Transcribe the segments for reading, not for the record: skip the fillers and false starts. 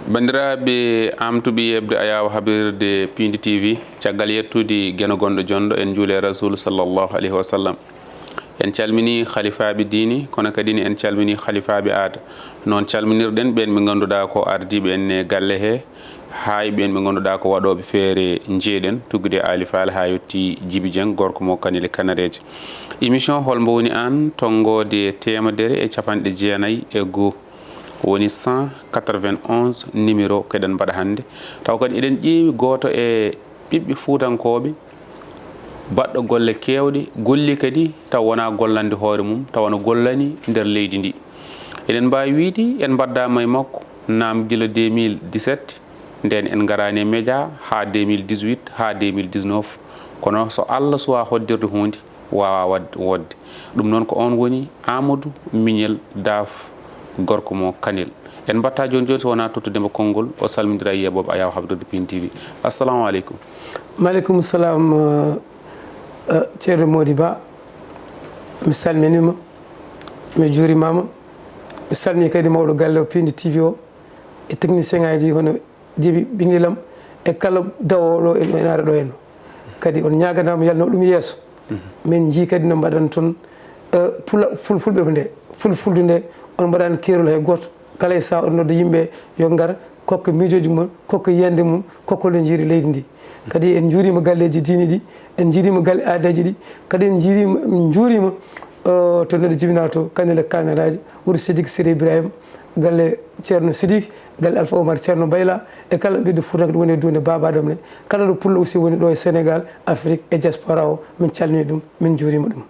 bandiraɓe amtuɓe yebde ayawa habirde Piindi TV caggal yettude gueno gonɗo jondo en juule rasoul sallllahu alayhi wa sallam en calmini khalifaɓe diini kono kadi en calmini khalifaɓe aada noon calminirɗen ɓen ɓe ganduɗa ko ardiɓe en e galle he hay ɓen ɓe ganduɗa ko waɗoɓe feere jeeɗen tuggude Ali Fall ha yetti Djiby Dieng gorko mo kanile kanareje émission holmo woni an tongode temedere e capanɗe jeenayyi e goho woni 191 numéro keɗen mbaɗa hannde taw kadi eɗen ƴeewi goto e ɓiɓɓe fuutankoɓe baɗɗo golle kewɗe golli kadi taw wona gollande hoore mum taw no gollani nder leydi ndi eɗen mbawi wiide en mbaddama e makko naam gila 2017 nden en garani e média ha 2018 ha 2019 kono so Allah suwa hoddirde hunde wawa wodde ɗum noon ko on woni Amadou Miniel DAFF gorko mo kanel en batta joni joni so wona tottudemo konngol o salmodira yeɓoɓe ayaw habdude Piindi TV assalamu aleykum. maaleykum salam ceerno Mody Ba mi salminima mi juurimama mi salmini kadi mawɗo galle o Piindi TV o e technicien ngaji hono Djiby ɓinguelam e kala dawoɗo en ara ɗo en kadi on ñaganama yalno ɗum yeeso min jii kadi no mbaɗan toon fulɓe ko nde fulfulde nde on mbaɗani keerol hay goto kala e sa on nodda yimɓe yo gar kokka miijoji mum kokka yiyande mum kokko le jiiri leydi ndi kadi en juurima galleji diini ɗi en jiirima galle aadaji ɗi kadi en juurima to nodda jibina to kanele kaneraji wuuro Sidik Siri Ibrahima galle ceerno Sidik galle Alpha Oumar ceerno Bayla e kala ɓiɗɗo Fouta kadi woni e dunde babaɗam ne kala ɗo pullo aussi woni ɗo e Sénégal Afrique e diaspora o min calmini ɗum min juurima ɗum.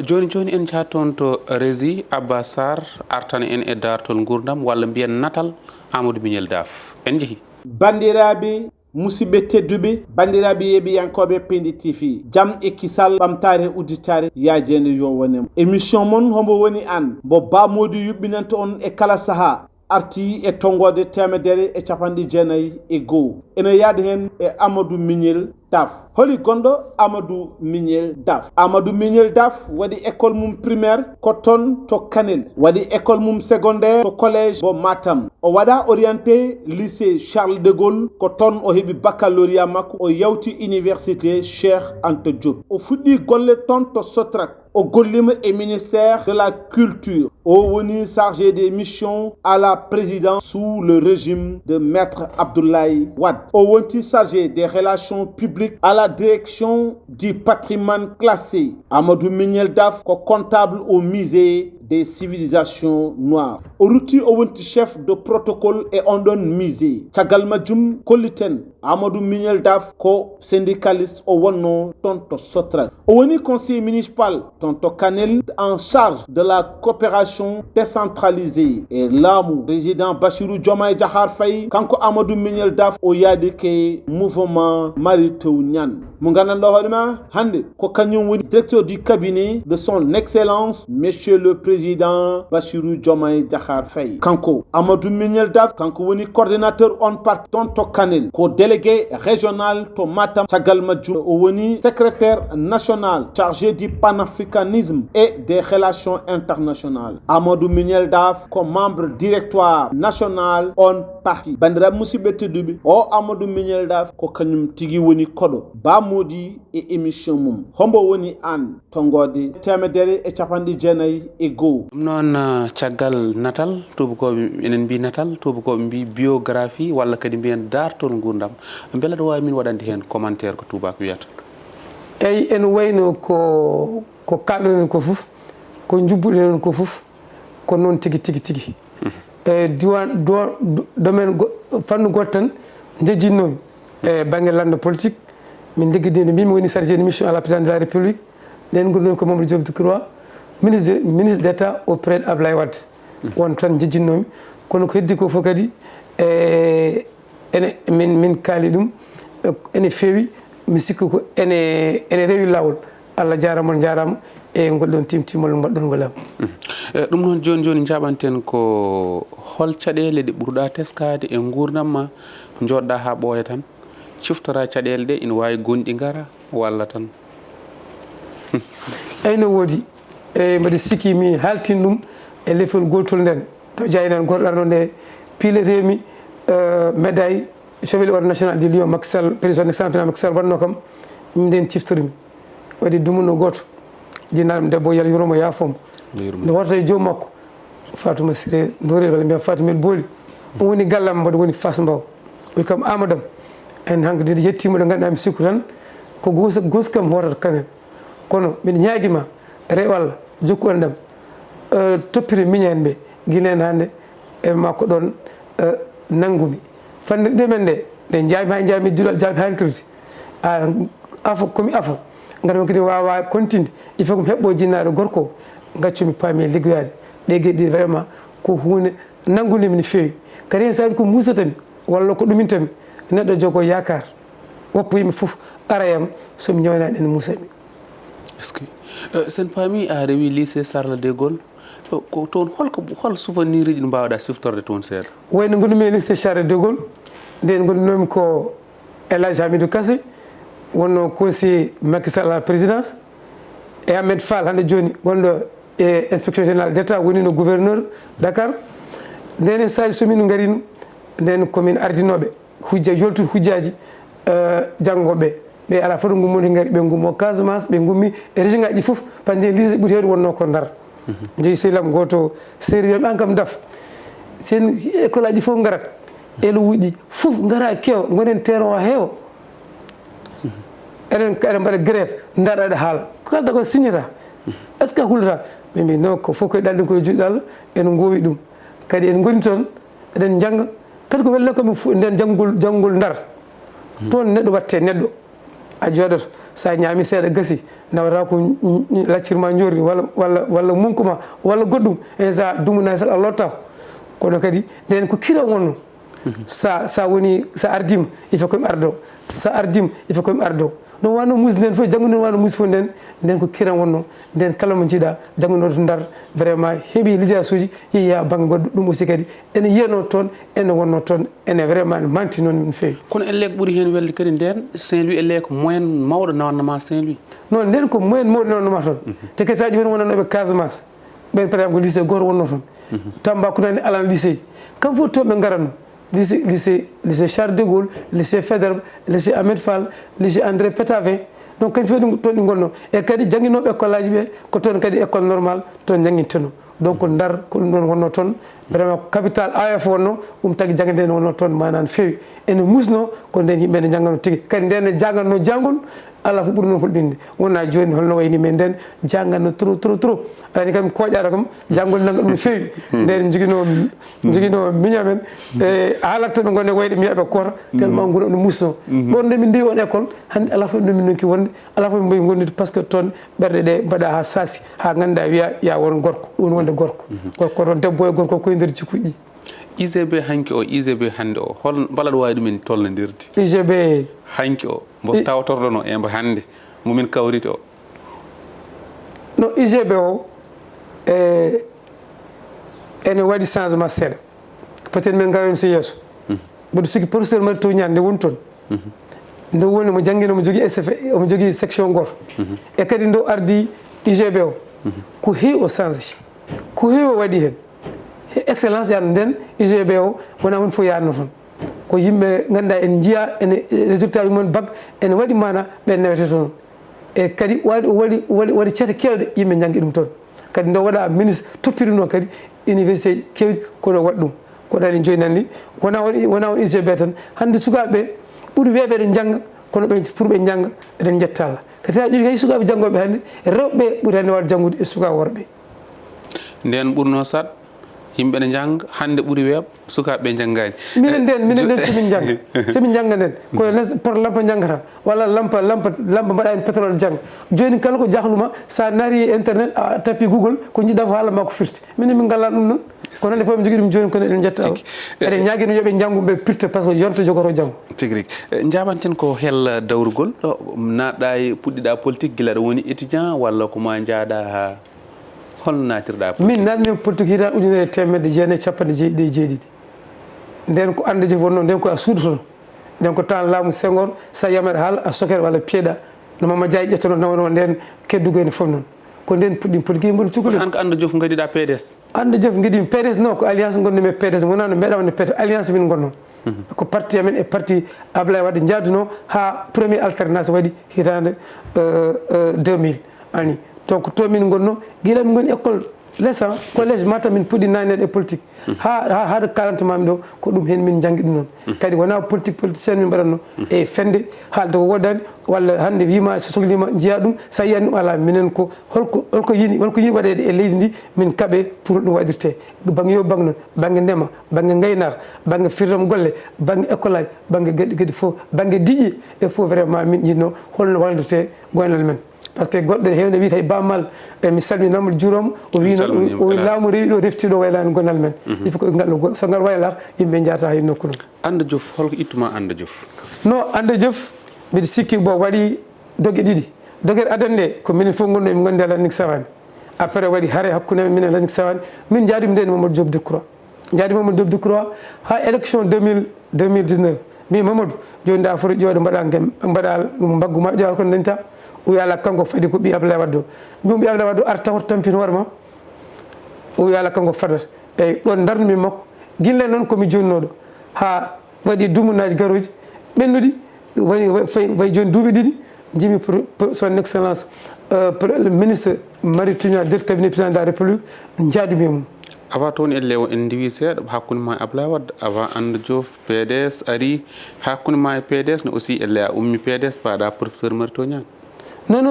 joni joni en jahat toon to régi Abba Sarr artana en e dartol gurdam walla mbiyen natal Amadou Miniel DAFF en jeehi bandiraɓe musidɓe tedduɓe bandiraɓe yeeɓiyankoɓe Piindi TV jaam e kisal ɓamtare udditare yajede yo wonem émission moon hombo woni an mo Ba Mody yuɓɓinanta on e kala saaha arti e tongode temedere e capanɗe jeenayyi e goho ene yaada hen e Amadou Miniel DAFF holi gonɗo Amadou Miniel DAFF Amadou Miniel DAFF waɗi école mum primaire ko toon to Kanel waɗi école mum secondaire to collège bo Matam o waɗa orienté lycée Charles de Gaulle ko toon o heeɓi baccalauréat makko o yawti université Cheikh Anta Diop o fuɗɗi golle toon to Sotrac o gollima e ministère de la culture o woni chargé des missions à la présidence sous le régime de maître Abdoulaye Wade o wonti chargé des relations publiques à la direction du patrimoine classé Amadou Miniel DAFF ko comptable au musée des civilisations noires o rutti o wonti chef de protocole et on ɗon musée caggal majjum kolliten Amadou Miniel DAFF ko syndicaliste o wonno toon to Sotrac o woni conseiller municipal toon to Kanel en charge de la coopération décentralisée et laamu président Bassirou Diomaye Diakhar Faye kanko Amadou Miniel DAFF o yaadi ke mouvement Mary Teuw Niane mo gandanɗo hoorema hande ko kañum woni directeur du cabinet de son excellence monsieur le président Bassirou Diomaye Diakhar Faye kanko Amadou Miniel DAFF kanko woni coordinateur on parti toon to Kanel ko délégué régional to Matam caggal majjum o woni secrétaire national chargé du panafricanisme et des relations internationales Amadou Miniel DAFF ko membre directoire national on parti bandiraɓe musidɓe tedduɓe o Amadou Miniel DAFF ko kañum tigui woni koɗo Ba Mody e émission mum hombo woni an tongode temedere e capanɗe jeenayyi e goho ɗum noon caggal natal tubakoɓe enen mbi natal tubakoɓe mbi biographie walla kadi mbiyen dartol gurdam beela ɗo wawi min waɗande hen commentaire ko tubako wiyata eyyi en wayno ko kalɗoɗen ko foof ko jubbuɗen ko foof ko noon tigui e diwan domaine fannu goto tan jejjinnomi e banggue lande politique min ligguidino mbimi woni chargé de mission à la présidence de la république nden gonɗon ko Mamadou Diop Decroix ministre d'état auprès de Abdoulaye Wade won tan jejjinnomi kono ko heddi ko fof kadi min kaali ɗum ene feewi mi sikki ko ene rewi lawol Allah jarama on jarama e golɗon timtimol mbaɗɗon ngolam ɗum noon joni joni jaɓanten ko hol caɗele ɗe ɓurɗa teskade e gurdam ma joɗɗa ha ɓooya tan ciftora caɗele ɗe ina wawi gonɗi gara walla tan eyyi no woodi e mbaɗa sikki mi haltin ɗum e lefol gotol nden taw jayinen goɗɗo arno nde piiletemi médaille chevalier ordre national du lion Macky Sall président excellence Macky Sall wanno kam min nden ciftorimi waɗi dumuno goto jinnaɗum debbo yal yuromo yaafomo nde warta e joom makko Fatouma Siré Dorel walla mbiya Fatouma Booli on woni gallam mboɗo woni Fass Mbaw wi kam Amadou en hanko dede yettimo ɗo ganduɗa mi sikku tan ko gosi kam horata kanen kono mbiɗa ñaaguima rew Allah jokku en ɗam toppire miñen ɓe guilen hande e makko ɗon nanggumi fande ɗumen nde jaami juɗal jaami hantirde afo komi afo gadami kadi wawa continde il faut komi heɓɓo jinnaɗo gorko gaccumi paami e liggoyade ɗe gueɗe vraiment ko hunde nanggudimi no fewi kadi hen sahaji ko musatami walla ko ɗumintami neɗɗo jogo yakar woppo yimɓe foof ara yam somi ñoynani ene musami est ce que sen paami a rewi lycée Charles de Gaulle ko toon hol souvenir uji ɗi mbawɗa siftorde toon seeɗa wayno gondumi e lycée Charles de Gaulle nden gondunomi ko El Hadji Hamidou Kassé wonno conseiller Macky Sall à la présidence e Ahmed Fall hande joni gonɗo e inspection général d' état woni no gouverneur Dakar nden saji somin garino nden komin ardinoɓe joltude hujjaji janggoɓe ɓe ala foto gummode gari ɓe gummo Casamance ɓe gummi e région ngaji foof pande lycée ɓuuri hewde wonno ko Ndar joyi sehlam goto séri wiyaɓe an kam daf sen école aji fof garat eluuji fof gara kew gonen terrain o heewa eɗen mbaɗa grève daɗaɗa haala kalda ko signata est ce que a hullata ɓe mbi non ko fof koye ɗalɗen koye juuɗe Allah en gowi ɗum kadi en goni toon eɗen jangga kadi ko welle komi nden janggol Ndar toon neɗɗo watte neɗɗo a jooɗoto sa ñaami seeɗa gasi nawata ko laccirma jordi walla munkuma walla goɗɗum e sa dumunani saɗa lotta kono kadi nden ko kira wonno sa woni sa ardima il faut komi ardo sa ardima il faut komi ardo ɗum wano musi nden fof janggude wano musi fof nden ko kiran wonno nden kala mo jiiɗa janggunoto Ndar vraiment heeɓi lijaas uji yeeya banggue goɗɗo ɗum aussi kadi ene yiyano toon ene wonno toon ene vraiment ne manti noon no fewi kono elle ko ɓuuri hen welde kadi nden Saint-Louis elle ko moyen mawɗo nawannama Saint-Louis non nden ko moyen mawɗo nawannama toon te kadi saji woni wonanoɓe Casamance ɓen par exemple ko lycée goto wonno toon Tambacounda ne alano lycée kam fof toon ɓe garanno lycée Charles de Gaulle, lycée Faidherbe, lycée Ahmed Fall, lycée André Pétavin. Donc quand tu fais gonno e kadi janginoɓe école aji ɓe ko toon kadi école normale toon jangguinteno donc Ndar ko ɗum ɗon wonno toon vraiment capital AF wonno ɗum tagui jangde nde wonno toon manani fewi ene musno ko nden yimɓe ne janggano tigui kadi nden ne janganno janggol ala fof ɓuuri noon holɓinde wonna joni holno wayni mais nden janganno trop alani kam koƴaɗo kam janggol nanga ɗum no fewi nden joguino miña men e haalata ɓe gonne wayde miyaɓe koota tellement guura no musno ɗon nde min ndewi on école hande ala fof ɗum min nonki wonde ala fof min mboyi gondude par ce que toon ɓerɗe ɗe mbaɗa ha saasi ha ganduɗa wiya ya won gorko ɗum wonde gorko ɗon debbo e gorko koye nder jikkuji ɗi IGB hanki o IGB hande o hol mbalaɗo wawi ɗumen tolnodirde IGB hanki o mbo tawtorɗono e mbo hande momin kawriti o no IGB o ene waɗi changement seeɗa peut être min garono so yesso mboɗo sikki professeur mari to ñande nde woni toon nde woni mo jangguino omo jogui SF omo jogui section goto e kadi ndo ardi IGB o ko heewi o change ko heewi o waɗi hen excellence yanno nden IGB o wona woni fof yanno toon ko yimɓe ganduɗa en jiiya ene résultat mum bac ene waɗi mana ɓe newete toon e kadi waɗi ceete kewɗe yimɓe janggi ɗum toon kadi ndo waɗa ministre toppirino kadi université kewɗi koɗo waɗa ɗum koɗo aɗen joni nanni wona on IGB tan hande sukaɓeɓe ɓuuri weeɓe eɗen jangga kono ɓe pour ɓe jangga eɗen jetta Allah kadi sa ƴeewi hay sukaɓe janggoɓe hande rewɓe ɓuuri hande wawde janggude e sukaɓe worɓe nden ɓurno sat yimɓe ne jangga hande ɓuuri weeɓ sukaɓe janggani minen nden somin jangga somin jangga nden koye poto lampa janggata walla lampa mbaɗa hen pétrole jangga joni kala ko jahluma sa naari internet a tappi Google ko jiɗɗa fo haalama ko firti minen min galla ɗum noon kono hande fof mi jogui ɗum joni kono eɗen jetta Allah eɗen ñaguino yooɓe jangguɓe pirta par ce que yonto jogoto janggo tigui rigui jabanten ko hel dawrugol natɗa e puɗɗiɗa politique guila ɗo woni étudiant walla koma jaaɗa ha hol natirɗa min natmi politique hitan ujunere temedde jeenayyi capanɗe jeeɗiɗi e jeeɗiɗi nden ko ande jof wonno nden ko a suudotono nden ko temps laamu Senghor sa yamaɗa haala a soket walla piyeɗa no Mama Diaye ƴettono nawono nden keddugo ene foof noon ko nden puɗɗi politique mboɗo cukalel an ko ande jof gadiɗa PDS ande jof gueɗimi PDS non ko alliance gonɗumi e PDS wona no mbeɗa wonde PDS alliance min gonnoon ko parti amen e parti Ablaye Wade jaaduno ha premier alternance waɗi hitande 2000 ani donc to min gonno gila min goni école leçon collège mata min puɗɗi nanede e politique haɗa kalantamami ɗo ko ɗum hen min jangui ɗum noon kadi wona politicien min mbaɗatno e fende haalde ko woddani walla hande wima so sohlima jiiya ɗum sa yiyani ɗum ala minen ko holko yini waɗede e leydi ndi min kaaɓe pour ɗum waɗirte banggue yo banggue noon banggue ndema banggue gaynaka banggue firdam golle banggue école aji banggue gueɗi foof banggue diƴƴe e foof vraiment min jinno holno wallirte goynal men par ce que goɗɗo hewne wiita e bammal mi salminamo juuromo o wino o laamu rewi ɗo reftiɗo waylani gonal men il faut que so ngal waylaka yimɓe jaata hay nokku noon Anda Diouf holko ittuma Anda Diouf non Anda Diouf mbiɗa sikki bo waɗi dogue ɗiɗi doguere adande ko minen fof gonɗo min gonde landik sawani après waɗi haare hakkude minen landik sawani min jaadimi nde Mamadou Diop Decroix jaadi Mamadou Diop Decroix ha élection 2019 mi Mamadou joni da foti ƴooɗo mbaɗa mbaggu ma ƴewal ko dañta o wi ala kanko fadi ko ɓi Ablaye Wade o mbimo ɓi Ablaye Wade o arta hoto tampin hoorema o wi ala kanko fadata eyyi ɗon darnumi makko guille noon komi jonnoɗo ha waɗi dumunaji garoji ɓennuɗi wayi joni duuɓi ɗiɗi jimi pour son excellence le ministre Marie Tugna directeur cabinet président de la république jaadumi mum avant toon elle en diwi seeɗa hakkude ma e Ablaye Wade avant Anda Diouf PDS ari hakkude ma e PDS ne aussi elle a ummi PDS paɗa professeur Marie Tugna non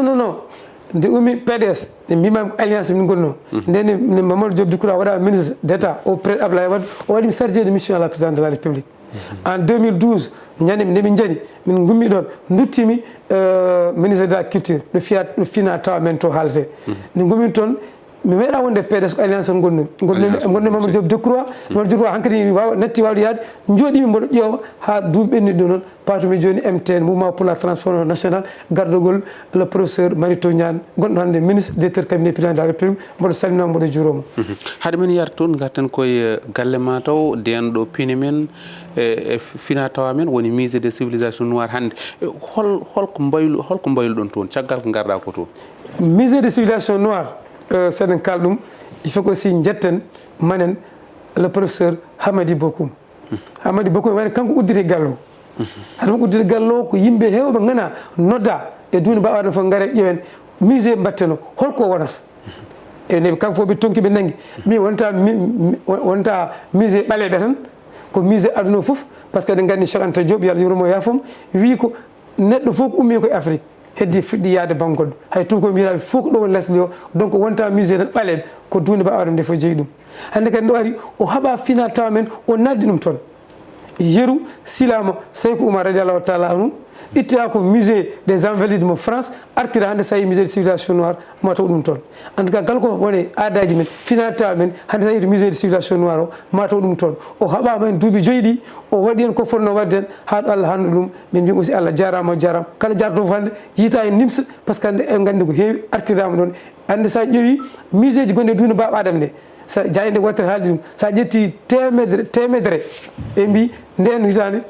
nde ummi PDS nde mbimami ko alliance min gonno ndeni Mamadou Diop Decroix waɗa ministre d' état auprès de Ablaye Wade o waɗimi chargé de mission à la présidence de la république en 2012 nde min jaari min gummi ɗon duttimi ministre de la culture no fina tawa men to haalte nde gummi toon mi meeɗa wonde PDS ko alliance gonnomi Mamadou Diop Decroix Mamadou Decroix hankkadi wawa natti wawde yaade jooɗimi mboɗo ƴeewa ha duuɓi ɓenni ɗo noon patumi joni MTN mouvement pour la transformation nationale gardogol le professeur Marie Tugna gonɗo hande ministre directeur cabinet président de la république mboɗo salminoma mboɗo juuromo haade men yarta toon garten koye galle ma taw denɗo piine men e fina tawa men woni musée des civilisations noires hande holko mbayluɗon toon caggal ko garɗa ko toon musée des civilisations noires seɗen kal ɗum il faut que aussi jetten manen le professeur Hamadi Bokoum Hamadi Bokoum wayno kanko udditi gallo haɗum udditi gallo ko yimɓe hewɓe gana nodda e duuni mbawaɗo fof gaare ƴeewen musée mbatteno holko wonata ene kanko fof ɓe tonki ɓe nanggui mi wonta musée ɓaleɓe tan ko musée aduna foof par ce que eɗen gandi Cheikh Anta Diop yo Allah yurmo yafom wi ko neɗɗo fof ko ummi koye Afrique heddi fiɗɗi yaade banggoɗɗo hay tubakoɓe mbiyata fof ko ɗo woni lesdi o donc wonta musée tan ɓaleɓe ko duunde mbawaɗo nde fof jeeyi ɗum hande kadi ɗo ari o haɓa fina tawa men o naddi ɗum toon yeru silama Seykou Oumar radiallahu taala anu ittata ko musée des invalides mo France artira hande sa yi musée de civilisation noire ma taw ɗum toon en tout cas kala ko woni aadaji men finatawa men hande sa yi musée de civilisation noire o ma taw ɗum toon o haɓama hen duuɓi joyyi ɗi o waɗi hen ko fonno wadde hen haɗo Allah hanno ɗum min mbimi aussi Allah jarama o jarama kala jarto fof hande yiita e nimsa par ce que hande en gandi ko heewi artirama ɗon hande sa ƴeewi musée ji gonɗi e duuna Baba Adama nde sa jayinde wotere haaldi ɗum sa ƴetti temedere ɓe mbi nden hitande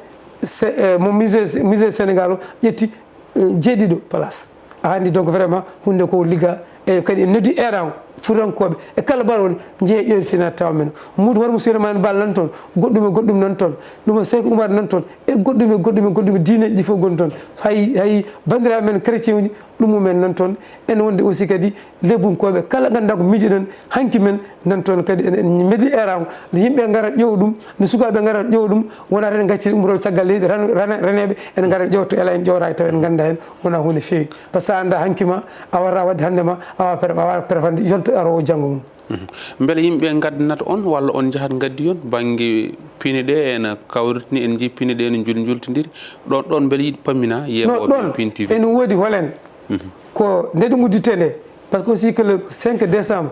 mo musée Sénégal o ƴetti jeeɗiɗo place a andi donc vraiment hunde ko ligga e kadi en noddi eran furankoɓe e kala mbaɗo woni jeeya ƴoyde fina tawa men mudu hormo Souleymane Bal nan toon goɗɗum nan toon ɗum Seykou Oumar nan toon e goɗɗum diineji ɗi fof goni toon hay bandiraɓe men chrétien uji ɗum mumen nan toon ene wonde aussi kadi lebunkoɓe kala ganduɗa ko miijiɗen hanki men nan toon kadi en meɗi eran nde yimɓe garat ƴeewa ɗum nde sukaɓe garat ƴeewa ɗum wona tan gacciri umroɓe caggal leydi reneɓe ene garat ƴeewa to ela en ƴewata taw en ganda hen wona hunde fewi par ce que sa anda hankima a wata wadde hande ma a wawa prefande yonta arowo janggo mum beele yimɓe gaddanata on walla on jahat gaddi on banggue piine ɗe ene kawritini en jii piine ɗe no jultidiri ɗon beele yiiɗi pammina yeeɓoɓe Piindi TV ene woodi holen ko nde ɗum uddite nde par ce que aussi que le 5 décembre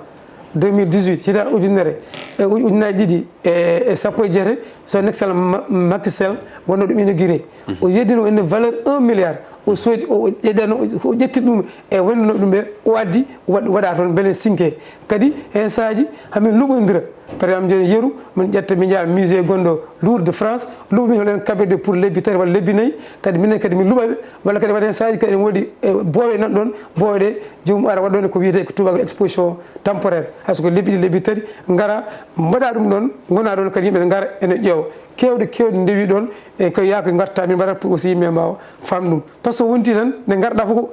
2018 hitan ujunere e ujunaji ɗiɗi e sappo e jeetati son excellent Macky Sall wonno ɗum inauguré o yeddino ene valeur 1 milliard o soodi o ƴeɗano o ƴetti ɗum e wonno ɗum ɓe o addi waɗa toon beele sinke kadi hen sahaji hamin luɓodira par exemple joni yeeru min ƴetta min jaa musée gonɗo Lourdes de France luɓomin hoɗen kaɓirde pour lebbi tati walla lebbi nayyi kadi minen kadi min luɓaɓe walla kadi waɗa hen sahaji kadi ene woodi booɓe nan ɗon booɓe ɗe jomum ara waɗɗon ko wiyete ko tubako exposition temporaire hayso ko lebbi tati ngara mbaɗa ɗum ɗon gona ɗon kadi yimɓe ngara ene ƴeewa kewɗe ndewi ɗon e ko yaako garta min mbaɗat pour aussi yimɓe mbawa fam ɗum par ce que wonti tan nde garɗa fof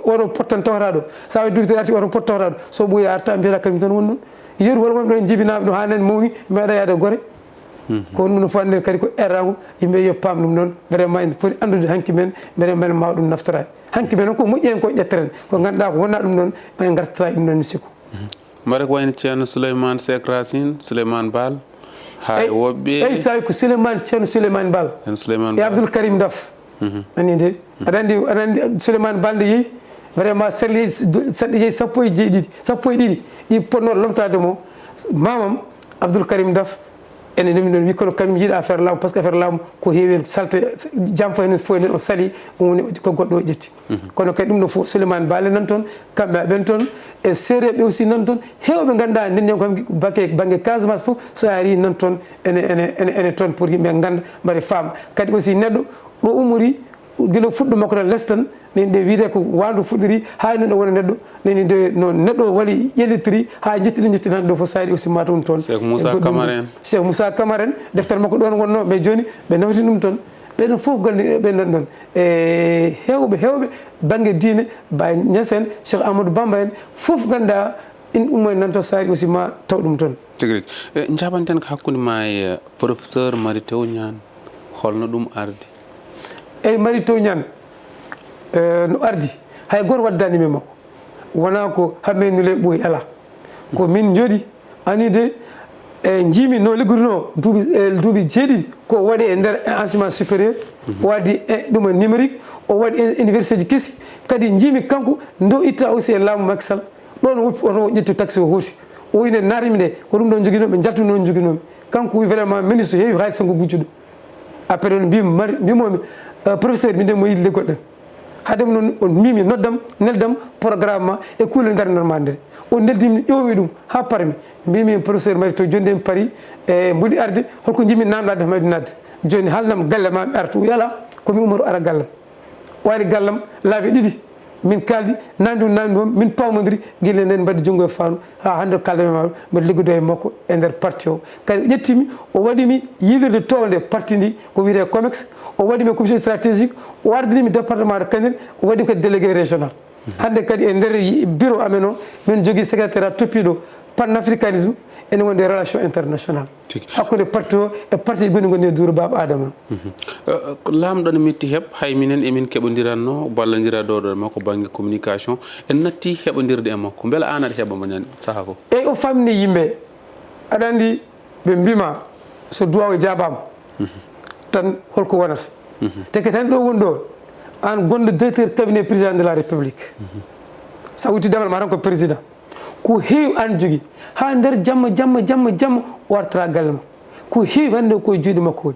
oɗo pot tan tawata ɗo sa wawi duuɓi tati arti oɗo pot tawata ɗo so ɓooyi arta mbiyata kañum tan woni ɗon yeru wala wonɓe ɗon jibinaɓe ɗo ha nani mawni meeɗa yaade gore ko woni ɗum fo kadi ko errago yimɓe yo paam ɗum noon vraiment ene foti andude hanki men mbele men mawa ɗum naftorade hanki men noon ko moƴƴi hen ko ƴetteren ko ganduɗa ko wonna ɗum noon en gartata ɗum noon mi sikku mbaɗa ko wayno ceerno Souleymane Seck Racine Souleymane Bal ha woɓɓe eyyi sa wi ko ceerno Souleymane Bal e Abdoul Karim Daf ani de aɗa andi Souleymane Bal nde yeehi vraiment saɗɗo yeehi sappo e ɗiɗi ɗi ponnoɗo lomtade mo mamam Abdoul Karim Daf ene ɗum ɗon wi kono kañum yiiɗa affaire laamu par ce que affaire laamu ko heewi en salte jam fa enen fof enen o saali ɗum woni ko goɗɗo o ƴetti kono kadi ɗum ɗo fof Souleymane Bal nan toon kamɓe aɓen toon e séréɓe aussi nan toon hewɓe ganduɗa ndenden ko banggue Casamance fof sa ari nan toon ene toon pour yimɓe ganda mbaɗe faama kadi aussi neɗɗo ɗo umori guila fuɗɗo makko tan less tan nani de wiide ko wandu fuɗɗori ha non ɗo woni neɗɗo nani de no neɗɗo waɗi ƴellitiri ha jetti tan ɗo fof saari aussi mata ɗum toon Cheikh Moussa Camara en deftere makko ɗon wonno ɓe joni ɓe nawti ɗum toon ɓeɗon fof golle ɓe nan ɗon e hewɓe banggue diine ba ñasen Cheikh Amadou Bamba en fof ganduɗa in ummo en nan toon saari aussi ma taw ɗum toon tigui jaɓanten ko hakkude ma e professeur Mary Teuw Niane holno ɗum ardi eyyi Mary Teuw Niane no ardi hay goto waddani min makko wona ko hamɓe nule ɓooyi ala ko min jooɗi anide e jiimi no liggoruno duuɓi jeeɗiɗi ko waɗi e nder enseignement supérieur o waddi ɗum numérique o waɗi université ji kesi kadi jiimi kanko ndo itta aussi e laamu Macky Sall ɗon woppi oto ƴettu taxi o hooti o wine naarimi nde ko ɗum ɗon joguinoɓe jaltu noon joguinomi kanko wi vraiment ministre heewi haali sanko gujjuɗo après on mbimomi professeur min de mo yiɗi leggol ɗen haadem noon on mimi noddam neldam programme ma e kuule darnatma ndere o neldimi ƴoomi ɗum ha parmi mbimi professeur Mary Teuw joni de mi paari e mbuɗi arde holko jimmi namdade hamaɗi nadde joni haalnam galle ma mi arta yala komi umaru ara gallam o ari gallam laabi ɗiɗi min kaldi namdi mom min pawmodiri guille nden mbaddi junggo e fandu ha hande kaldame ma mbiɗa liggodo e makko e nder parti o kadi ƴettimi o waɗimi yiidirde towde parti ndi ko wiyete COMEX o waɗimi commission stratégique o ardinimi département de Kanel o waɗimi kadi délégué régional hande kadi e nder bureau amen o min jogui secrétaire toppiɗo panafricanisme ene wonde relation international hakkude parti o e parti goni goni e duuro Baba Adama lamɗo ne metti heeɓ hay minen emin keɓodiranno ballodira ɗo makko banggue communication en natti heɓodirde e makko beela an aɗa heeɓa mo ñande saaha ko eyyi o famni yimɓe aɗa andi ɓe mbima so duwaw jabama tan holko wonata te que tan ɗo woni ɗo an gonɗo directeur cabinet président de la république sa wuti demal ma tan ko président ko heewi an jogui ha nder jamma o wartata galle ma ko heewi hande koye juuɗe makko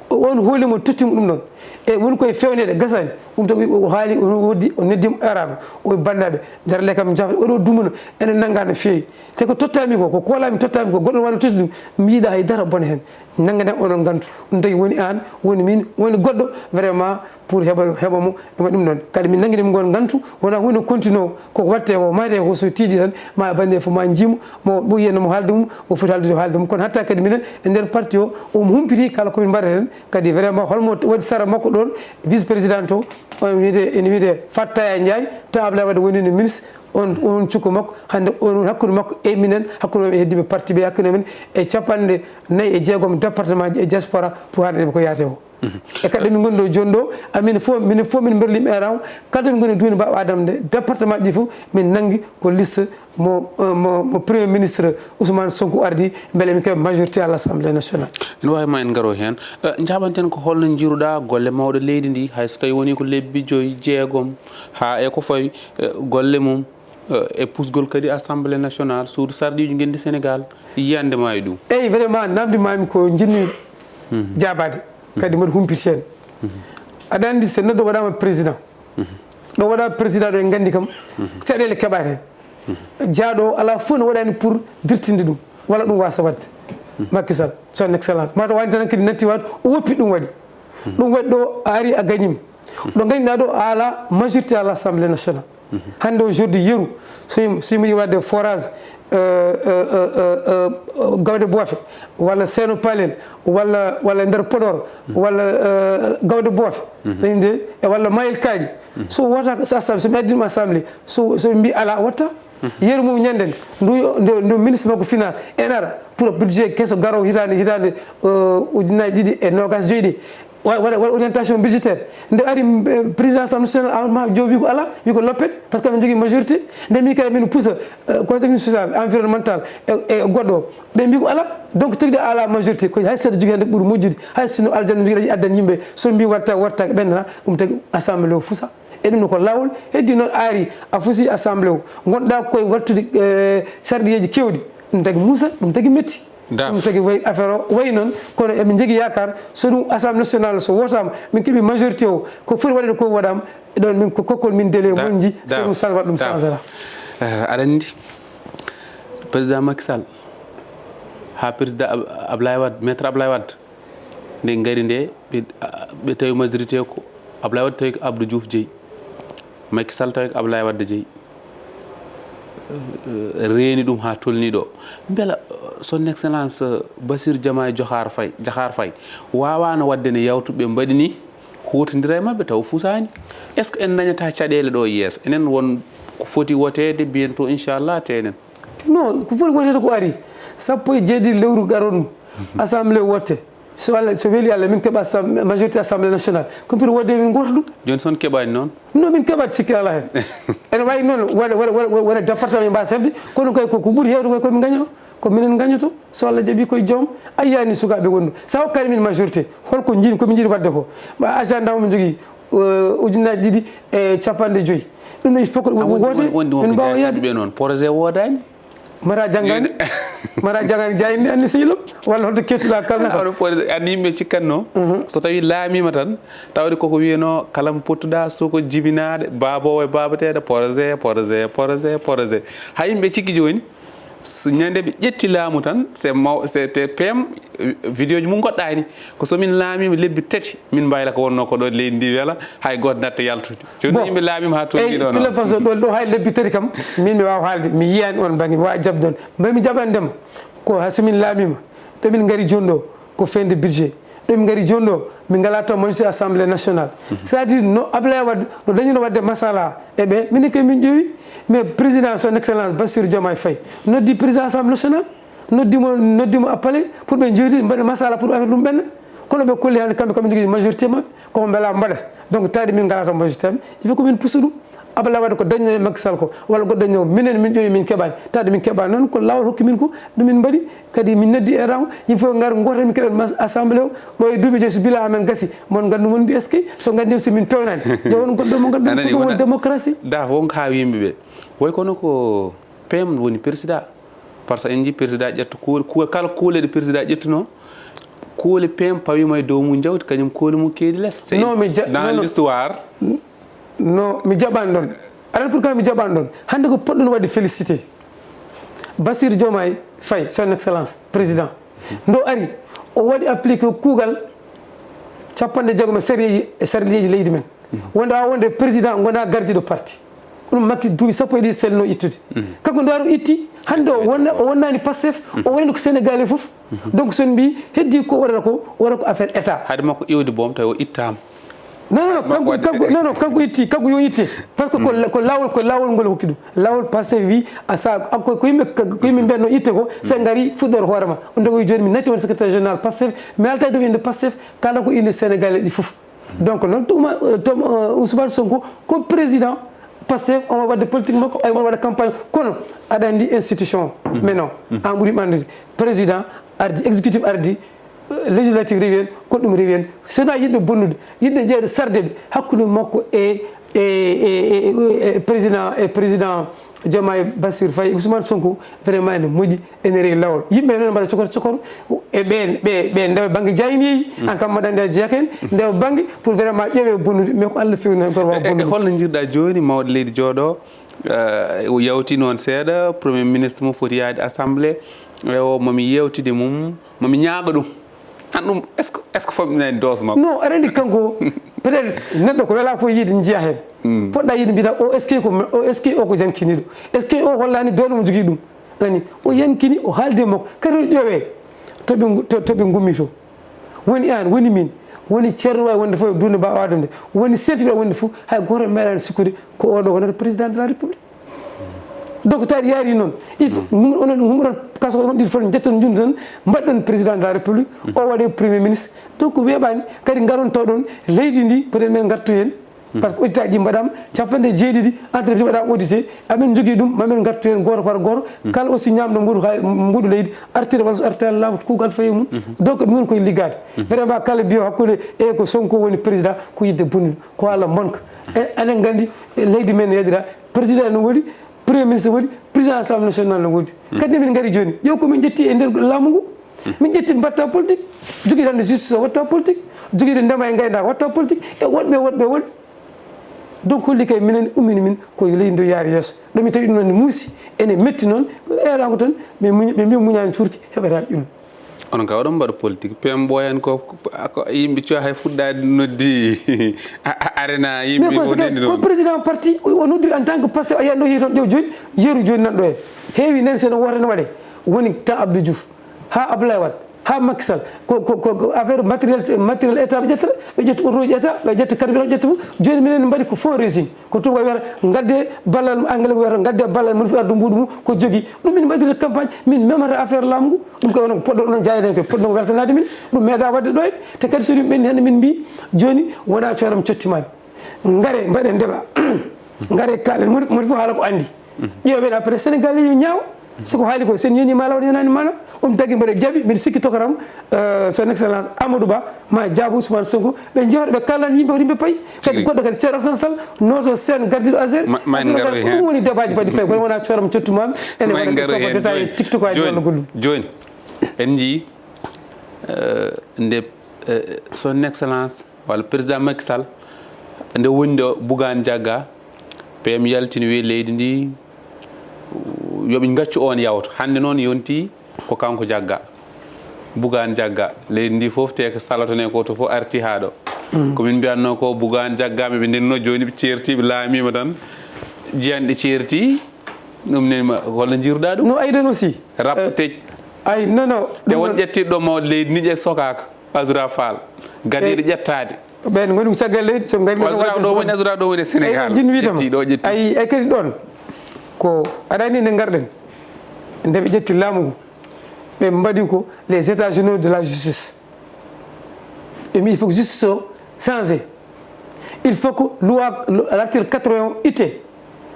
woni on hoolimo tottimo ɗum ɗon e woni koye fewnede gasani ɗum to o haali o woddi o neddimo arago o bandaɓe nder le kam jafa oɗo dumano ene nagga no feewi te ko tottami ko kolami tottami ko goɗɗo wano totti ɗum mi yiiɗa haydara bone hen naggaden oɗon gantu ɗum tagui woni an woni min woni goɗɗo vraiment pour heɓamo ema ɗum ɗon kadi min nagguinimi gon gantu wona hunde continue koko watte ko mayde ko so tiiɗi tan ma bande fof ma jiimo mo ɓoyiyenno mo haalde mum o foti haalde mum kono hatta kadi minen e nder parti o omo humpiti kala komin mbaɗaten kadi vraiment holmo waɗi sara makko ɗon vice président o ene wiyde Fattaya Ndiaye taw Abdoulaye Wade woni no ministre on cukko makko hande on hakkude makko e minen hakkude maɓe heddiɓe parti ɓe hakkude men e 46 département ji e diaspora pour hande ko yaate o e kadi min goni ɗo joni ɗo minen fof min berlimi eraw kala min goni duuni Baba Adama nde département ji fof min nangui ko liste mo premier ministre Ousmane Sonko ardi beele min keɓa majorité à l' assemblée nationale ene wawi ma en garo hen jaɓanten ko holno jiiruɗa golle mawɗo leydi ndi hay so tawi woni ko lebbi 5 ha e ko fawi golle mum e pusgol kadi assemblée nationale suudu sarɗiji gendi Sénégal yiyande ma e ɗum eyyi vraiment namdimami ko jinmi jabade kadi mbaɗa humpiti hen aɗa andi so neɗɗo waɗama président ɗo waɗa président ɗo en gandi kam caɗele keɓat hen jaaɗo o ala fof ne waɗani pour dirtinde ɗum walla ɗum wasa wadde Macky Sall son excellence mataw wani tan kadi natti wade o woppi ɗum waɗi ɗo a ari a gañima ɗo gañɗa ɗo a ala majorité à l' assemblée nationale hande aujourd'hui yeeru so yimɓe wadde forage gawde boofe walla seeno palel walla nder Podor walla gawde boofe inde e walla mayel kaaji so wota so assemblée so mi addinima assemblée so mbi ala watta yeru mum ñanden ndu ministre makko finance en ara pour budget kesso garowo hitande ujunnaji ɗiɗi e nogas joyyi waɗa orientation budgétaire nde ari président assemblée nationale Amadou jo wi ko ala wi ko loppet par ce que min jogui majorité nde mi kadi min poussa conseil social environnemental e goɗɗo ɓe mbi ko ala donc tagde ala majorité ko hay seeɗa jogui hande ɓuuri moƴƴude hay sino aljanna jogui addani yimɓe so mbi watta ɓendana ɗum tagui assemblée o fuusa e ɗum ko lawol heddi noon aari a fuusi assemblée o gonɗa koye wattude sarɗiyeji kewɗi ɗum tagui muusa ɗum tagui metti ɗum tagui way affaire o wayi noon kono emin jogui yakar so ɗum assemblée nationale so wotama min keeɓi majorité o ko foti waɗede ko waɗama ɗon min ko kokkol min délai moƴƴi so ɗum salvat ɗum changera aɗa andi président Macky Sall ha président Ablaye Wade maître Ablaye Wade nde gari nde ɓe tawi majorité ko Ablaye Wade tawi ko Abdou Diouf jeeyi Macky Sall tawi ko Ablaye Wade jeeyi reeni ɗum ha tolni ɗo beela son excellence Bassirou Diomaye Diakhar Faye wawano wadde ne yawtuɓe mbaɗi ni hutodira e mabɓe taw fusani est ce que en dañata caɗele ɗo yeeso enen won ko foti wotede bientôt inchallah tenen non ko foti wotede ko ari sappo e jeeɗiɗi lewru garonnu assemblée wotte so Allah so weeli Allah min keeɓa majorité assemblée nationale ko pour wodde min goto ɗum joni son keeɓani noon non min keeɓat sikki ala hen ene wawi noon waɗa département mba sebde kono kay koko ɓuuri hewde koy komin gaño ko minen gañoto so Allah jaaɓi koye joom ayyani sukaɓe gonɗo sa hokkani min majorité holko jiiɗi komin jiiɗi wadde ko agenda min jogui ujunnaji ɗiɗi e capanɗe joyyi ɗum il faut que wote min mbawa yaade ɓe noon projet wodani mara jangani jayinde anni sehilom walla holto kettuɗa kalna andi yimɓe cikkanno so tawi laamima tan tawde koko wiyano kala mo pottuɗa soko jibinade babowo e babateɗe projet ha yimɓe cikki joni so ñande ɓe ƴetti laamu tan c'est pm vidéo ji mum goɗɗani ko somin laamima lebbi tati min mbayla ko wonno ko ɗo leydi ndi weela hay goto natta yaltude joni yimɓe laamima ha tolni ɗo toute façon ɗo hay lebbi tati kam min mi wawa haalde mi yiyani on banggue mi wawa jabde on mbami jaɓandema ko ha somin laamima ɗomin gaari joni ɗo ko fin de budget ɗomin gaari joni ɗo min ngala taw majorité assemblée nationale c'est à dire no Ablaye Wade no dañino wadde masala e ɓe minen koye min ƴowi mais président son excellence Bassirou Diomaye Faye noddi président assemblée nationale noddimo appelé pour ɓe jewtide mbaɗa masala pour affaire ɗum ɓenna kono ɓe kolli hande kamɓe jogui majorité mabɓe koko beela mbaɗata donc tawde min ngala taw majorité mabɓe il faut que min pusa ɗum Ablaye Wade ko dañno e Macky Sall ko walla goɗɗo dañno minen min ƴowi min keɓani tawde min keɓani noon ko lawol hokki min ko ɗum min mbaɗi kadi min noddi e rang il faut gar goto min keɗen assemblée o ɗo e duuɓi joyi so bila amen gasi mon gandu mon mbi eskey so gandi so min pewnani jowon goɗɗo mo gandu ko ɗum woni démocratie DAFF wonko ha yimɓeɓe way kono ko PM woni président par ce que en jii président ƴetto kuule kala kuule ɗe président ƴettuno kuule PM pawima e dow mum jawdi kañum kuule mum keedi less dans l'histoire non mi jaɓani ɗon aɗa pourquoi mi jaɓani ɗon hande ko poɗɗo no wadde félicité Bassirou Diomaye Faye son excellence président ndo ari o waɗi appliqué kuugal 50 sarɗiyeji leydi men wonda wonde président gona gardiɗo parti ɗum makki duuɓi sappo e ɗiɗi selno ittude kanko ndo ari o itti hande o wonnani Pastef o wayno ko sénégalais foof donc son mbi heddi ko waɗata ko affaire état haade makko iwde boom tawi o ittama non kanko itti kanko yo itte par ce que ko lawol ngol hokki ɗum lawol Pastef wi ko yimɓe mbenno itte ko sa gari fuɗɗore hoorema on dogoy joni mi natti won secrétaire général Pastef mi alta dow inde Pastef kala ko inde sénégalais ɗi foof donc noon tom Ousmane Sonko ko président Pastef on wadde politique makko ay on waɗa campagne kono aɗa andi institution mais non an ɓuuri ɓandude président ardi exécutif ardi législative rewi hen goɗɗum rewi hen sona yiɗɓe bonnude yiɗɓe jeyde sarde ɓe hakkude makko e président Diomaye Bassirou Faye Ousmane Sonko vraiment ene moƴƴi ene rewi lawol yimɓe noon mbaɗa cokor e ɓe ndewa banggue jayniyeji an kam maɗa andi a jeyaka hen ndewa banggue pour vraiment ƴeewe bonnude mais ko Allah fewni hen koto wawa bonnude holno jirɗa joni mawɗo leydi jooɗo o yawti noon seeɗa premier ministre mum foti yaade assemblée o mami yewtide mum mami ñaaga ɗum an ɗum est ce que famɗinani dose makko non aɗa andi kanko peut être neɗɗo ko wela fof yiide jiiya hen poɗɗa yiide mbiyata o est ce que o ko jankiniɗo est ce que o hollani dole mo jogui ɗum nani o yankini o haalde makko kadi ƴowe toɓe gummi to woni an woni min woni ceerno wawi wonde fof dunde mbawa wadum nde woni senti wawi wonde fof hay goto meeɗani sikkude ko oɗo wonata président de la république donc tawi yaari noon il faut onon gummoɗon kaso onon ɗiɗi fof jetton junde tan mbaɗɗon président de la république o waɗe premier ministre donc weeɓani kadi garon tawɗon leydi ndi peut être men gartu hen par ce que auditaji mbaɗama 97 entreprise waɗama audité amin jogui ɗum mamin gartu hen goto par goto kala aussi ñamɗo mbuɗu leydi artire walla so artire laamu kuugal fayi mum donc min koye liggade vraiment kala biyo hakkude e ko Sonko woni président ko yidde bonnude ko Allah monka enen gandi leydi men yeeɗira président no woɗi premier ministre woɗi président assemblée nationale no woɗi kadi min gari joni ƴew komin ƴetti e nder laamu ngu min ƴetti mbatta politique jogui hande justice o watta politique joguiɗo ndema e gaynaka watta politique e woɗɓe donc holli kay minen ummini min ko leydi ndo yaari yesso ɗomi tawi ɗum noon ne muusi ene metti noon erako tan ɓe mbi muñani curki heɓata ƴulm onon ka oɗon mbaɗa politique pem ɓoyan ko yimɓe cuwa hay fuɗɗade noddi arena yimɓe mais ko président parti o noddiri en tant que passé a yiyanɗo toon ƴew joni yeeru joni nanɗo he heewi nen seeɗa wotane waɗe woni temps Abdou Diouf ha Abdoulaye Wade ha Macky Sall ko affaire matériel état ɓe ƴettata ɓe ƴetta autoji état ɓe ƴetta carburant ƴetta fof joni minen mbaɗi ko fond régime ko tuba wiyata gadde ballal anglais wiyata gadde ballal mon fi ardu mbuɗu mum ko jogui ɗum min mbaɗirta campagne min memata affaire laamu ngu ɗum koy onon poɗɗo onon jayden koye poɗɗo weltanade min ɗum meeɗa wadde ɗo e te kadi so ɗum ɓenni hande min mbi joni wona coram cottimani gaare mbaɗen débat gaare kalen moni fof haala ko andi ƴeewen après sénégal yi ñaawa soko haali ko sen yeni mala wonani mana tagui mbaɗe jaaɓi mbiɗa sikki tokaram son excellence Amadou Ba ma jaabu Ousmane Sonko ɓe jewata ɓe kallan yimɓe hoto yimɓe paayi kadi goɗɗo kadi ceerno Assane Sall noto sen gardiɗo ASR ɗum woni débat baɗi fayi kono wona coram cottumami ene waɗa topa détail tiktok aji walla gollum joni en jii nde son excellence walla président Macky Sall nde woni ɗo Bougane Diagga PM yaltini wi leydi ndi yoɓe gaccu on yawto hande noon yonti ko kanko Diagga Bougane Diagga leydi ndi foof te ko salatone ko to fof arti ha ɗo komin mbiyanno ko Bougane Diagga ɓe ndenno joni ɓe certiɓe laamima tan jiyanɗe certi ɗum nenma holla jiruɗa ɗum no ayden aussi rapte ay non te won ƴettiɗo mo leydi ni ƴe sokaka Azura Fall gadeɗe ƴettade ɓen goni ko caggal leydi so gari ɗo woni Azura ɗo woni Sénégal jin widama ay kadi ɗon ko aɗani nde garɗen nde ɓe ƴetti laamu ngu ɓe mbaɗi ko les états généraux de la justice ɓe mbi il faut que justice o changé il faut que loi l'article 81 itte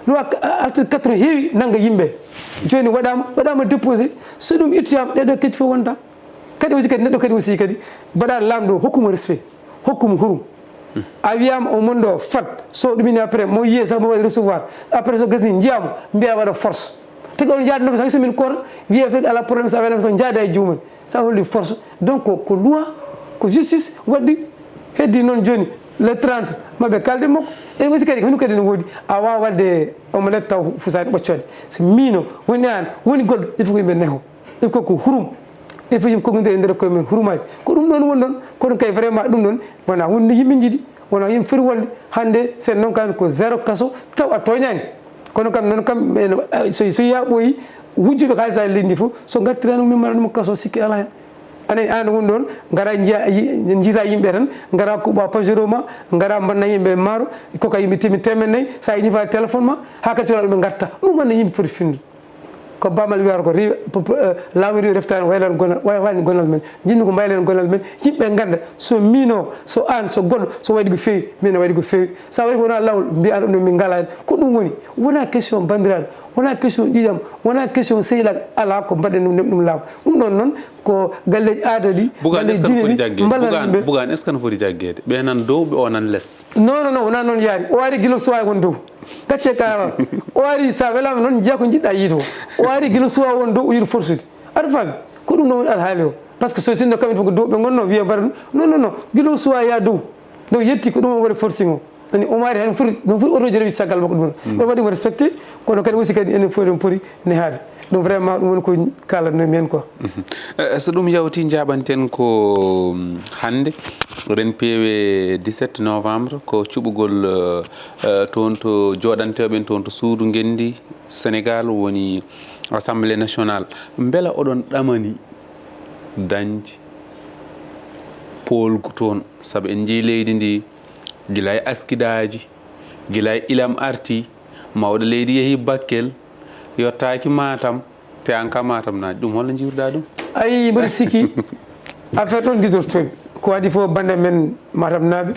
loi article 80 heewi nangga yimɓe joni waɗama déposé so ɗum ittuyama ɗeɗo kecci fof wonta kadi aussi kadi neɗɗo kadi aussi kadi mbaɗa lamɗo hokkuma respect hokkuma hurum a wiyama o monɗo fat so ɗumini après mo yiye sax mo waɗi recevoir après so gasni jiyama mbiya waɗa force tagi on jaadanoɓe sax somin koota wiye fek ala probléme sa welama so jaada e juumen sa holli force donc ko loi ko justice waɗɗi heddi noon joni le 30 maɓe kalde makko e aussi kadi honu kadi ne woodi a wawa wadde omelette taw fusani ɓoccode so miino woni an woni goɗɗo il faut ko yimɓe neho il faut ko hurum il faut yimɓe koggodiri e nder koye men hurumaji ko ɗum ɗon woni ɗon kono kay vraiment ɗum ɗon wona wonde yimɓe jiiɗi wona yimɓe foti wonde hande sen noon kani ko 0 kaso taw a toñani kono kam noon kam so yaɓoyi wujjuɓe halisaji leydi ndi fof so gartirani min mbaɗa ɗum kaso sikki ala hen anani an woni ɗon gara jiita yimɓe tan gara kuɓa pajero ma gara mbanna yimɓe maaro koka yimɓe timi temennayyi sa ñifa téléphone ma ha kadi soɗa ɓe garta ɗum wanna yimɓe foti finnude ko bamal wiyata ko laamu ri reftani waylan gonal men jinmi ko mbaylen gonal men yimɓe ganda so mino so an so goɗɗo so waɗi ko fewi min waɗi ko fewi sa waɗi ko wona lawol mbiya ɗum min ngala hen ko ɗum woni wona question bandiraɗo wona question ƴiƴam wona question sehilaga ala ko mbaɗen ɗum laamu ɗum ɗon noon ko galleji aada ɗi galleji diine ɗi mballanaɓe Bougane est ce que no foti jagguede ɓe nan dow ɓe o nan less non wona noon yaari o ari guila suwa won dow gacce karal o ari sa welama noon jiiya ko jiɗɗa yiito o ari guila suwa won dow o yiɗi forsude aɗa faami ko ɗum ɗon woni alhaali o par ce que so sinno kamɓe fof ko dow ɓe gonno wiya mbaɗa ɗum non guila suwa ya dow yetti ko ɗum o waɗi forcing o ani omari hen foti ɗum foti oto jere caggal makko ɗum ɓe waɗimo respecté kono kadi aussi kadi enen foti ɗum poti nehaade ɗum vraiment ɗum woni ko kalatnomi hen quoi. so ɗum yawti jaɓanten ko hannde ren peewe 17 novembre ko cuɓugol toon to joɗanteɓen toon to suudu ngendi Sénégal woni assemblée nationale beela oɗon ɗamani dañde polgu toon saabu en jii leydi ndi gila e askidaji gila e ilam arti mawɗo leydi yeehi Bakel yottaki Matam te an ka Matam naji ɗum holno jiwruɗa ɗum ayi mbiɗa sikki affaire ɗon guidortomi ko waɗi fof bande men Matam naaɓe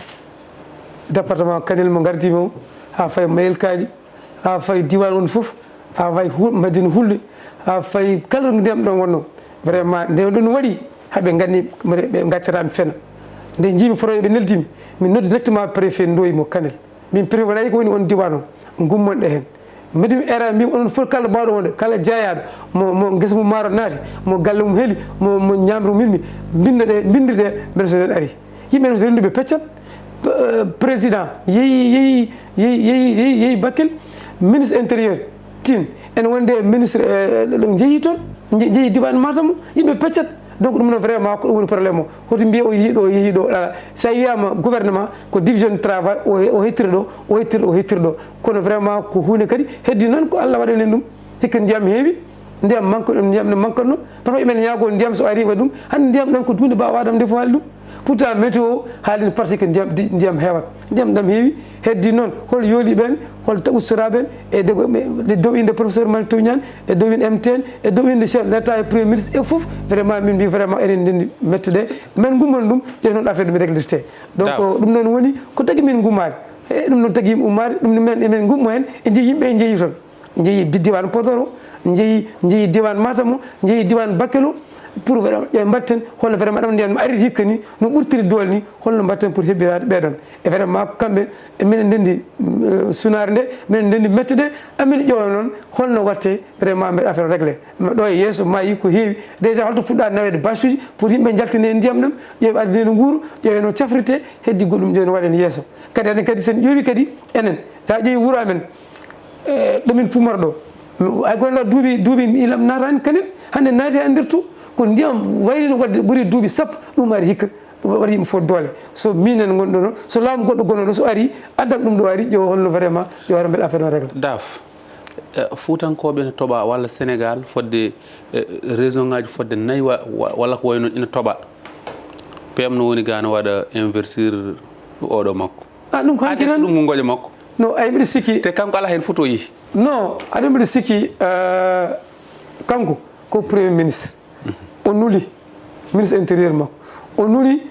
département Kanel mo gardima o ha fayi mayelkaji ha fayi diwan on foof ha fayi Madina Hulde ha fayi kala ɗo ndiyam ɗon wonno vraiment nde ɗum waɗi haɓe gandi ɓe gaccatami fena nde jiimi foroɓe ɓe neldimi min noddi directement préfet Ndoye mo Kanel min préfet waɗayi ko woni on diwan o gummonɗe hen mbedimi era mbimi onon fof kala mbawɗo wonde kala jeeyaɗo mo guesa mum maaro naati mo galle mum heeli mo ñamre mum hilmi bindirɗe mbeɗa soden ari yimɓe so renduɓe peccat président yeehi Bakel ministre intérieur tin ene wonde ministre jeeyi toon jeeyi diwan Matam yimɓe peccat donc ɗum noon vraiment ko ɗum woni probléme o hoto mbiye o yeehi ɗo sa wiyama gouvernement ko division de travail o hettiri ɗo o hettiri ɗo kono vraiment ko hunde kadi heddi noon ko Allah waɗani en ɗum hikka ndiyam heewi ndiyam manque ɗum ndiyam ne manquatno parfois emen ñaago ndiyam so ari waɗi ɗum hande ndiyam ɗam ko dunde mbawa wadam defo haali ɗum pourtant météo haalino parti que ndiyam heewat ndiyam ɗam heewi heddi noon hol yooli ɓen hol ustoraɓen e dow inde professeur Malick Towniane e dow inde MTN e dow inde chef d' état e premier ministre e fof vraiment min mbi vraiment enen ndendi mette ɗe min gummon ɗum ƴewi noon affaire ɗum réglirte donc ɗum noon woni ko tagui min gummade e ɗum noon tagui yimɓe ummade ɗum men emen gummo hen e jeeyi yimɓe e jeeyi toon jeeyi diwan Podor o jeeyi diwan Matam o jeeyi diwan Bakel o pour ƴe mbatten holno vraiment ɗam ndiyan mi ari hikka ni no ɓurtiri doole ni holno mbatten pour heɓɓirade ɓeɗon e vraiment kamɓe minen ndendi sunare nde minen ndendi mette ɗe amine ƴeewa noon holno watte vraiment mbeɗa affaire réglé ɗo e yeeso mayi ko heewi déjà holto fuɗɗa nawede bâche uji pour yimɓe jaltine ndiyam ɗam ƴeewi adde no guuro ƴeewe no cafrite heddi goɗɗum ƴeewi no waɗen yeeso kadi anen kadi sen ƴeewi kadi enen sa ƴeewi wuuro amen ɗomin pumar ɗo ay gonɗa duuɓi ilam natani kanen hande naati e nder to ko ndiyam wayrino wadde ɓuuri duuɓi sappo ɗum ari hikka ɗum waɗi yimɓe fof doole so minen gonɗo ɗo so laamu goɗɗo gonɗo so ari addat ɗum ɗo ari ƴeewa holno vraiment ƴeewa mbeɗa affaire no régle DAFF fuutankoɓe ne toɓa walla Sénégal fodde région ngaji fodde nayyi walla ko way noon ina toɓa PM no woni ga no waɗa investir oɗo makko ɗum ko hanki tan ɗum mo goƴa makko non ay mbiɗa sikki te kanko ala hen photo yi non aɗa mbiɗa sikki kanko ko premier ministre o nuli ministre intérieur makko o nuli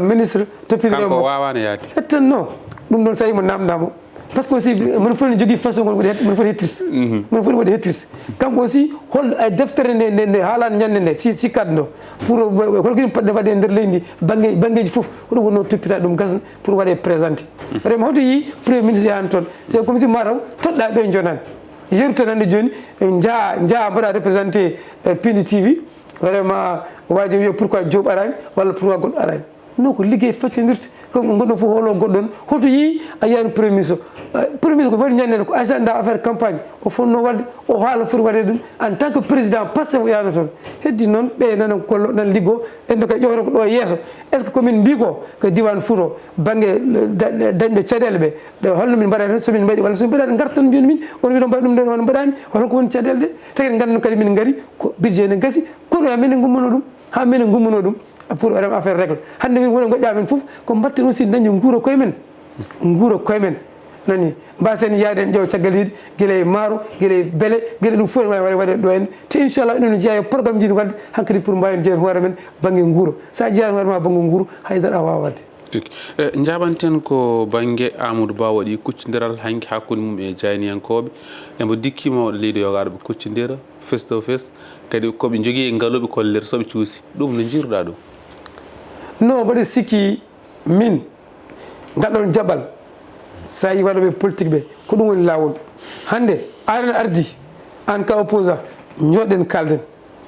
ministre kanko wawano yaade hettan non ɗum ɗon sawi mo namdamo par ce que aussi mono foti ne jogui façon mono foti hettirde mono foti waɗi hettirde kanko aussi hol deftere nde haalano ñande nde si kadde ndo pour holkini poɗɗe waɗe nder leydi ndi banggueji foof hoɗum wonno toppita ɗum gasna pour waɗe présenté vraiment hoto yi premier ministre yahani toon c'est comme si mataw toɗɗa ɗo e jonani yerutan hande joni jaa mbaɗa représenté Piindi TV vraiment waji wiya pourquoi Diop arani walla pourquoi goɗɗo arani non ko liggey faccodirte comme goɗɗo fof holo goɗɗon hoto yi a yiyani premier ministre ko waɗi ñandede ko agenda affaire campagne o fonno wadde o haala foti waɗede ɗum en tant que président Pastef o yahno toon heddi noon ɓe nana kollo nan liggo en ɗo kay ƴewata ko ɗo e yeeso est ce que komin mbi ko diwan Fouto banggue dañɓe caɗele ɓe holno min mbaɗata somin mbaɗi walla somin mbaɗani gartan mbiyoni min on wiɗo mbaɗi ɗum ɗen on mbaɗani holko woni caɗele ɗe tagui ganduno kadi min gaari ko budget ne gasi kono ha minen gummono ɗum pour waɗam affaire régle hande min woni goƴƴamen foof ko mbatten aussi dañde guura koyemen nani mbasen yaade en ƴeewa caggal yiide guila maaro guila beele guila ɗum fof ne waɗe ɗo en te inchallah ɗum ne jeeya programme jiɗi wadde hankkadi pour mbawen jeeyen hoore men banggue guuro sa jeeyani hoore ma banggue guuro haydara a wawa wadde jaɓanten ko banggue Amadou Ba waɗi kuccodiral hanki hakkude mum e jayniyankoɓe embo dikkima leydi yogaɗo ɓe kuccodira face to face kadi koɓe jogui ngaloɓe kollere soɓe cuusi ɗum no jiruɗa ɗum non mbaɗa sikki min gaɗon jaɓal sa yi waɗoɓe politique ɓe ko ɗum woni lawol hande an ardi an ka opposant joɗen kalden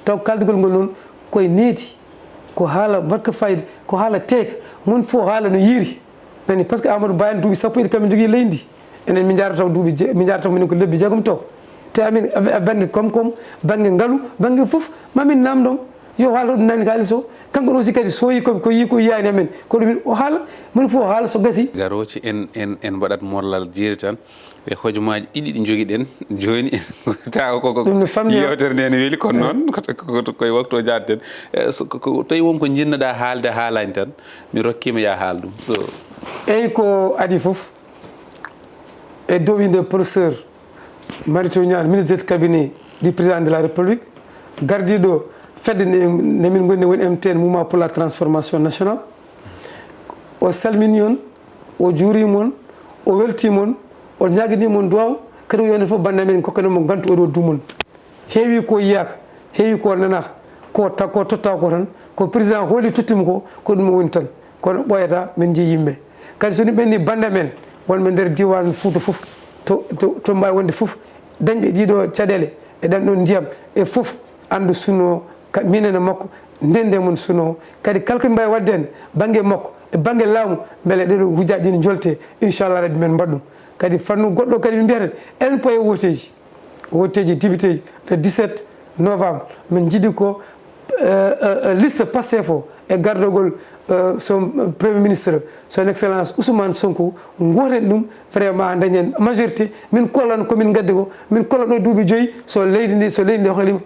taw kaldugol ngol noon koye needi ko haala mbatka fayida ko haala teeka mon fof haala no yiiri nani par ce que Amadou Ba en duuɓi sappo ɗi kamin jogui leydi enen min jarata duuɓi min jarata minen ko lebbi jeegom taw te amin banggue kom banggue ngaalu banggue foof mamin namdon yo haala ɗum nani kalis o kanko ɗum aussi kadi so yi ko yi ko yiyani amen ko ɗumin o haala min fof o haala so gasi garoci en mbaɗat morlal jeeri tan e hojomaji ɗiɗi ɗi joguiɗen joni tawa koko yewtere nde ne weeli kono noon koye waktu o jadten tawi wonko jinnoɗa haalde haalani tan mi rokkima ya haal ɗum so eyyi ko adi foof e dow inde professeur Marito Niane ministre de cabinet du président de la république gardiɗo fedde nde min gonni woni MTN mouvement pour la transformation nationale o salmini on o juurima on o weltima on o ñaguinima on duwaw kadi o yewne fof bande men kokkanimo gantu oɗo dumon heewi ko yiyaka heewi ko nanaka ko totta ko tan ko président hooli tottima ko ɗum woni tan kono ɓoyata min jii yimɓe kadi soni ɓenni bande men wonɓe nder diwan Fouta fof to mbawi wonde fof dañɓe ɗiɗo caɗele e ɗan ɗon ndiyam e fof andu sunno minen e makko ndende mon suno kadi kala ko mbawi wadde hen banggue makko e banggue laamu beele ɗeɗo hujaji ɗi jolte inchallah rabbi men mbaɗɗum kadi fannu goɗɗo kadi min mbiyata enen poye woteji député le 17 novembre min jiiɗi ko liste Pastef o e gardogol son premier ministre son excellence Ousmane Sonko goten ɗum vraiment dañen majorité min kollan komin gaddi ko min kollan ɗo duuɓi 5 so leydi ndi hoolima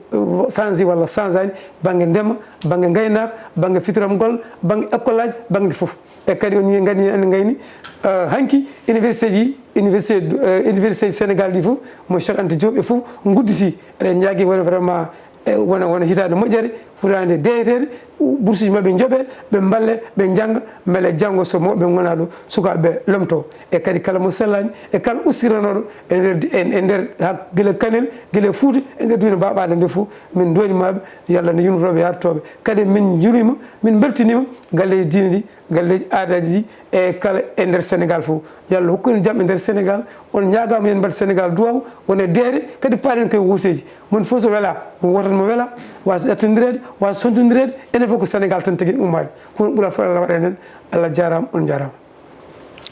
change walla changeani banggue ndema banggue gaynaka banggue fitiramgol banggue école aji banggue fof e kadi on gani en gayni hanki université Sénégal ɗi fof mo Cheikh Anta Diop e fof gudditi eɗen jaagui wona vraiment wona hitande moƴƴere fotande deyetede bourse ji mabɓe jooɓe ɓe balle ɓe jangga beele janggo so moɓe gona ɗo sukaɓe lomto e kadi kala mo sellani e kala ustiranoɗo e nder guila Kanel guila Fouta e nder duune Baɓade nde fof min donimaɓe yo Allah ne yumtoɓe yartoɓe kadi min jurima min beltinima galleji diine ɗi galleji aadaji ɗi e kala e nder Sénégal fof yo Allah hokku en jaam e nder Sénégal on ñagama yen mbaɗa Sénégal duwaw wone deere kadi paaɗen koye wuuteji mon fof so weela wotanmo weela wasa ƴettodirede wasa sontodirede enen fof ko Sénégal tan tagui ummade kono ɓuura fo Allah waɗa enen Allah jarama on jarama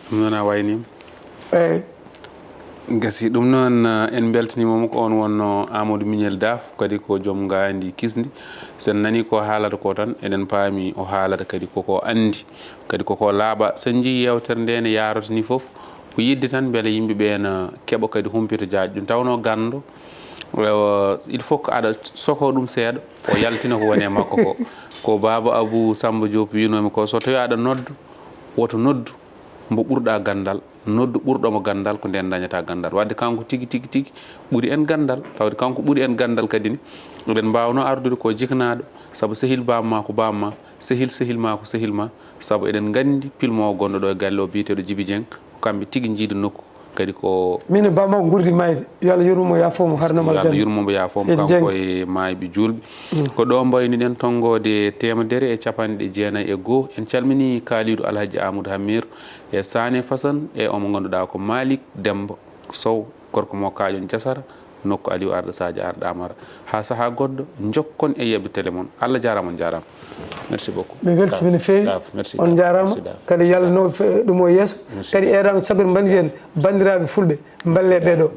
ɗum noon a waynima eyyi gasi ɗum noon en beltanimamo ko on wonno Amadou Miniel DAFF kadi ko joom gandi kisdi sen nani ko haalata ko tan eɗen paami o haalata kadi koko andi kadi koko laaɓa sen jii yewtere nde ne yarotani foof ko yidde tan beele yimɓeɓe ne keeɓa kadi humpito jaaji ɗum tawno gando il faut que aɗa soko ɗum seeɗa o yaltina ko woni e makko ko baba Abou Samba Diop winomi ko so tawi aɗa noddu woto noddu mbo ɓurɗa gandal noddu ɓurɗomo gandal ko nden dañata gandal wadde kanko tigui ɓuuri en gandal tawde kanko ɓuuri en gandal kadi ni eɗen mbawno ardude ko jiknaɗo saabu sehil bamma ko bamma sehil ma ko sehil ma saabu eɗen gandi pilmowo gonɗo ɗo e galle o biyeteɗo Djiby Dieng ko kamɓe tigui jiida nokku kadi ko min bamma ko gurdi mayde yo Allah yurmo yafomo harnamo aljanna yurmomo yafomo kanko e mayɓe julɓe ko ɗo mbayniɗen tonggode temedere e capanɗe jeenayyi e goho en calmini kaalidou Alhaji Amadou Hammir e Sané Fassane e omo ganduɗa ko Malick Demba Sow gorko mo kaƴon Diasara nokku Aliou Arɗo Sadio Arɗo Amara ha saaha goɗɗo jokkon e yebde télé moon Allah jarama on jarama merci beaucoup mi weltima no fewi on jarama kadi yallah no ɗum o yeeso kadi eɗa ko caggal mbandi hen bandiraɓe fulɓe balle ɓeɗo